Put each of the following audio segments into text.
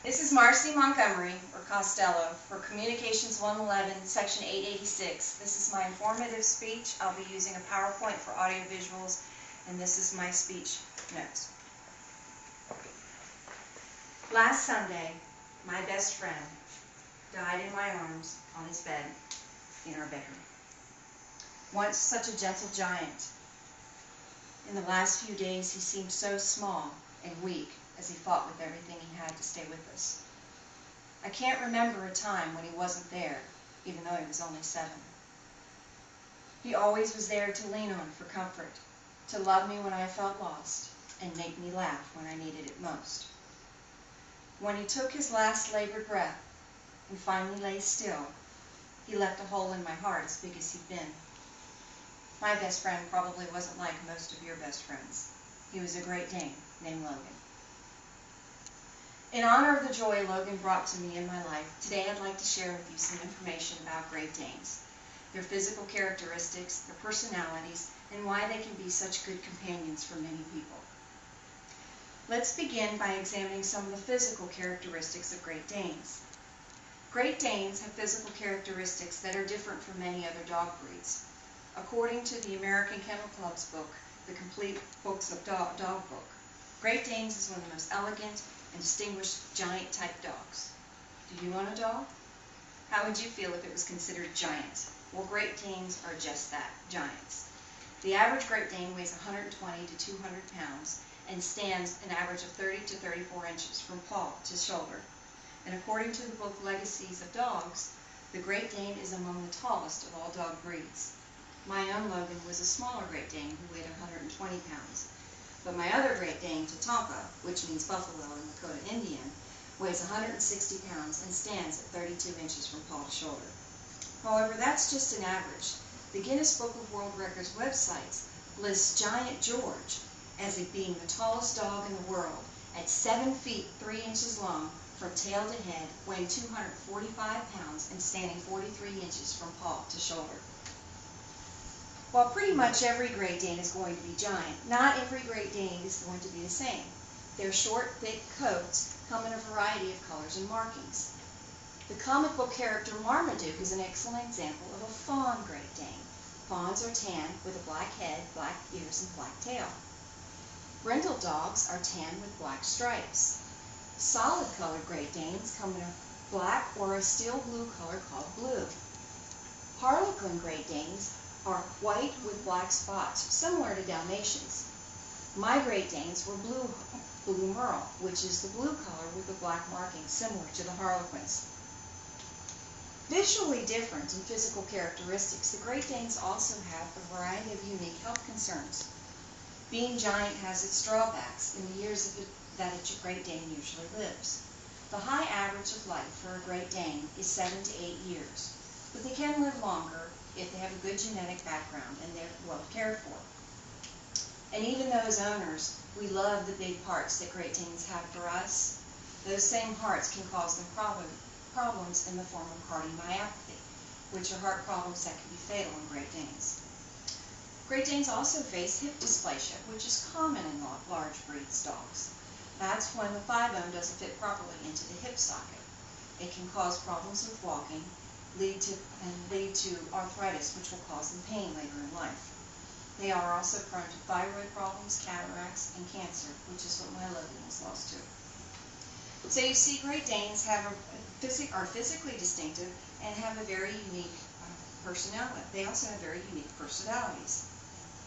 This is Marcie Montgomery, or Costello, for Communications 111, Section 886. This is my informative speech. I'll be using a PowerPoint for audio visuals, and this is my speech notes. Last Sunday, my best friend died in my arms on his bed in our bedroom. Once such a gentle giant, in the last few days he seemed so small and weak as he fought with everything he had to stay with us. I can't remember a time when he wasn't there, even though he was only 7. He always was there to lean on for comfort, to love me when I felt lost, and make me laugh when I needed it most. When he took his last labored breath and finally lay still, he left a hole in my heart as big as he'd been. My best friend probably wasn't like most of your best friends. He was a Great Dane named Logan. In honor of the joy Logan brought to me in my life, today I'd like to share with you some information about Great Danes, their physical characteristics, their personalities, and why they can be such good companions for many people. Let's begin by examining some of the physical characteristics of Great Danes. Great Danes have physical characteristics that are different from many other dog breeds. According to the American Kennel Club's book, The Complete Books of Dog Book, Great Danes is one of the most elegant and distinguished giant-type dogs. Do you own a dog? How would you feel if it was considered giant? Well, Great Danes are just that, giants. The average Great Dane weighs 120 to 200 pounds and stands an average of 30 to 34 inches from paw to shoulder. And according to the book Legacies of Dogs, the Great Dane is among the tallest of all dog breeds. My own Logan was a smaller Great Dane who weighed 120 pounds. But my other Great Dane, Tatanka, which means buffalo in Lakota Indian, weighs 160 pounds and stands at 32 inches from paw to shoulder. However, that's just an average. The Guinness Book of World Records websites lists Giant George as being the tallest dog in the world at 7 feet 3 inches long from tail to head, weighing 245 pounds and standing 43 inches from paw to shoulder. While pretty much every Great Dane is going to be giant, not every Great Dane is going to be the same. Their short, thick coats come in a variety of colors and markings. The comic book character Marmaduke is an excellent example of a fawn Great Dane. Fawns are tan with a black head, black ears, and black tail. Brindle dogs are tan with black stripes. Solid-colored Great Danes come in a black or a steel blue color called blue. Harlequin Great Danes are white with black spots, similar to Dalmatians. My Great Danes were blue merle, which is the blue color with the black markings, similar to the Harlequins. Visually different in physical characteristics, the Great Danes also have a variety of unique health concerns. Being giant has its drawbacks in the years that a Great Dane usually lives. The high average of life for a Great Dane is 7 to 8 years, but they can live longer if they have a good genetic background and they're well cared for. And even though as owners, we love the big hearts that Great Danes have for us, those same hearts can cause them problems in the form of cardiomyopathy, which are heart problems that can be fatal in Great Danes. Great Danes also face hip dysplasia, which is common in large breeds dogs. That's when the thigh bone doesn't fit properly into the hip socket. It can cause problems with walking, lead to arthritis, which will cause them pain later in life. They are also prone to thyroid problems, cataracts, and cancer, which is what my Logan was lost to. So you see, Great Danes are physically distinctive and have a very unique personality. They also have very unique personalities.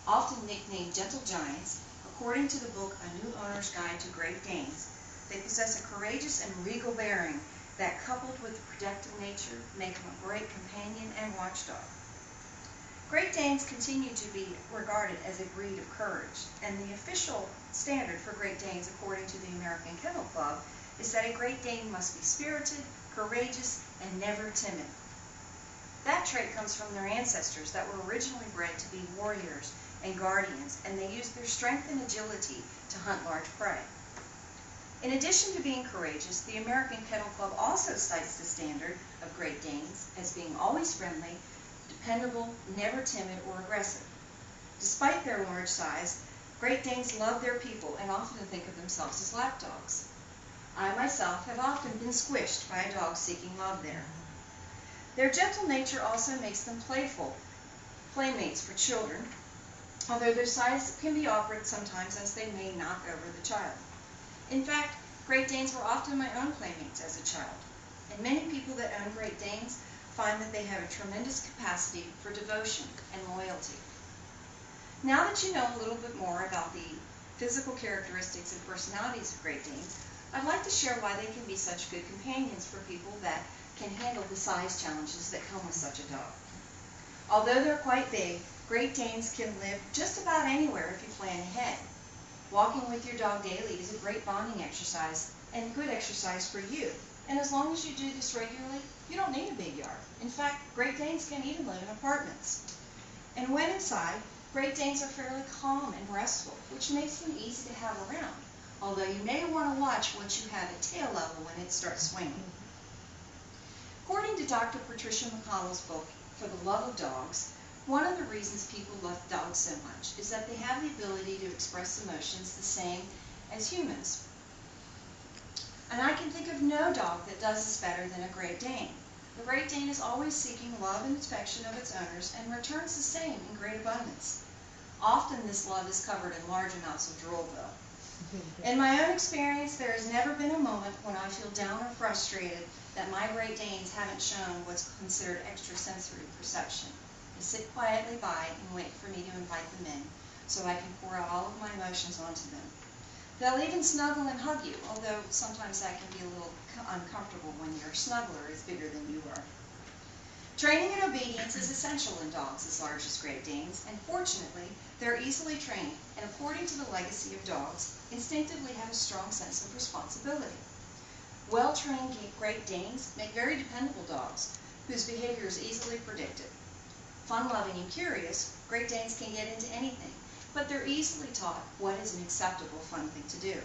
Often nicknamed gentle giants, according to the book A New Owner's Guide to Great Danes, they possess a courageous and regal bearing that, coupled with a protective nature, make them a great companion and watchdog. Great Danes continue to be regarded as a breed of courage, and the official standard for Great Danes, according to the American Kennel Club, is that a Great Dane must be spirited, courageous, and never timid. That trait comes from their ancestors that were originally bred to be warriors and guardians, and they used their strength and agility to hunt large prey. In addition to being courageous, the American Kennel Club also cites the standard of Great Danes as being always friendly, dependable, never timid or aggressive. Despite their large size, Great Danes love their people and often think of themselves as lapdogs. I myself have often been squished by a dog seeking love there. Their gentle nature also makes them playful, playmates for children, although their size can be awkward sometimes as they may knock over the child. In fact, Great Danes were often my own playmates as a child, and many people that own Great Danes find that they have a tremendous capacity for devotion and loyalty. Now that you know a little bit more about the physical characteristics and personalities of Great Danes, I'd like to share why they can be such good companions for people that can handle the size challenges that come with such a dog. Although they're quite big, Great Danes can live just about anywhere if you plan ahead. Walking with your dog daily is a great bonding exercise and good exercise for you. And as long as you do this regularly, you don't need a big yard. In fact, Great Danes can even live in apartments. And when inside, Great Danes are fairly calm and restful, which makes them easy to have around, although you may want to watch once you have a tail level when it starts swinging. According to Dr. Patricia McConnell's book, For the Love of Dogs, one of the reasons people love dogs so much is that they have the ability to express emotions the same as humans. And I can think of no dog that does this better than a Great Dane. The Great Dane is always seeking love and affection of its owners and returns the same in great abundance. Often this love is covered in large amounts of drool, though. In my own experience, there has never been a moment when I feel down or frustrated that my Great Danes haven't shown what's considered extrasensory perception. They sit quietly by and wait for me to invite them in, so I can pour out all of my emotions onto them. They'll even snuggle and hug you, although sometimes that can be a little uncomfortable when your snuggler is bigger than you are. Training and obedience is essential in dogs as large as Great Danes, and fortunately, they're easily trained, and according to the legacy of dogs, instinctively have a strong sense of responsibility. Well-trained Great Danes make very dependable dogs, whose behavior is easily predicted. Fun-loving and curious, Great Danes can get into anything, but they're easily taught what is an acceptable fun thing to do.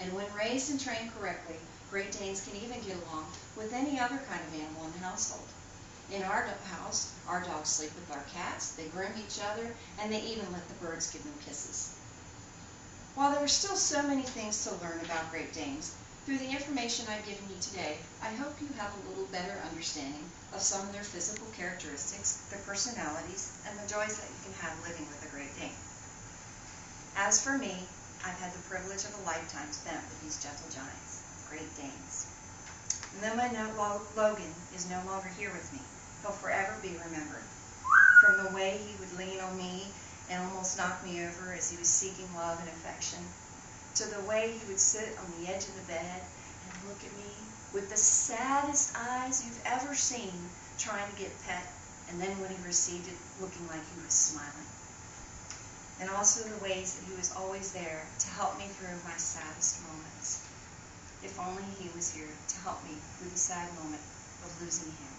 And when raised and trained correctly, Great Danes can even get along with any other kind of animal in the household. In our house, our dogs sleep with our cats, they groom each other, and they even let the birds give them kisses. While there are still so many things to learn about Great Danes, through the information I've given you today, I hope you have a little better understanding of some of their physical characteristics, their personalities, and the joys that you can have living with a Great Dane. As for me, I've had the privilege of a lifetime spent with these gentle giants, Great Danes. And though my Logan is no longer here with me, he'll forever be remembered. From the way he would lean on me and almost knock me over as he was seeking love and affection, to the way he would sit on the edge of the bed and look at me with the saddest eyes you've ever seen trying to get pet, and then when he received it, looking like he was smiling. And also the ways that he was always there to help me through my saddest moments. If only he was here to help me through the sad moment of losing him.